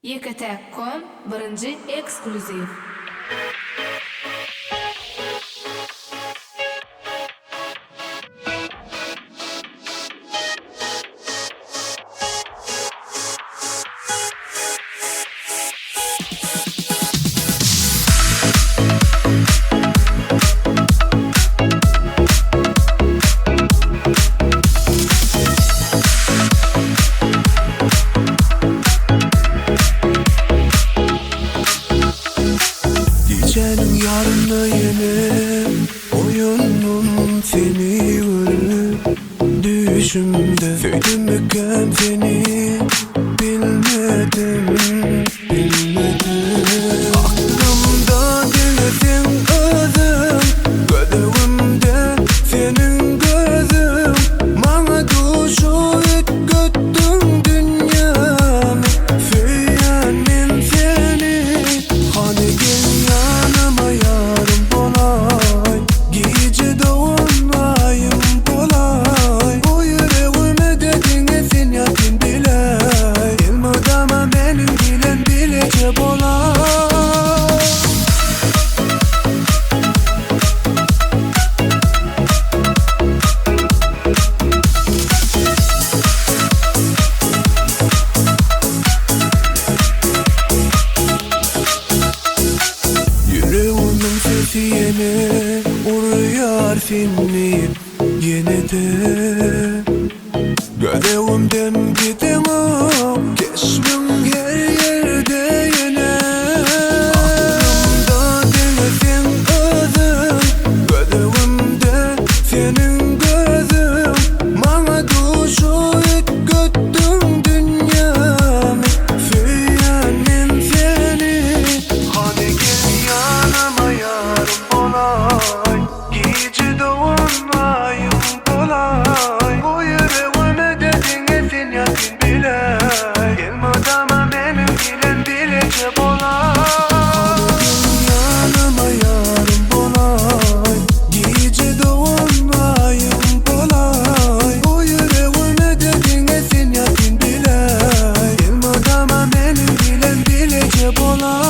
YKT.com birinci ekskluziv. Gecenin yarına yeni oyunun seni ölüp düşümde söylemekten seni bilmedim. Aklımda değilsin özüm, gözümde senin gözüm. Bana duşu göttün dünyamı, söyleyen seni. Hani gel yanıma yarım kolay, gece doğmayım kolay. Bu yüreğime dedin esin yakın bile, elmadama benim bilen bilecek olay. Yüreğimin sesi yine uğrayar seni yine de. Gözlerimden giden o geçmin her yerde yine. Aklımda değilsin özüm, gözlerimde senin gözüm. Bana duşu göttün dünyamı, söyleyen seni. Hani gel yanıma yarım kolay, gece doğmayım kolay. Bu yüreğime dedin esin yakın bile, elmadama benim bilen bilecek olay. Yanıma yarım kolay, gece doğmayım kolay. Bu yüreğime dedin esin yakın bile, elmadama benim bilen bilecek olay.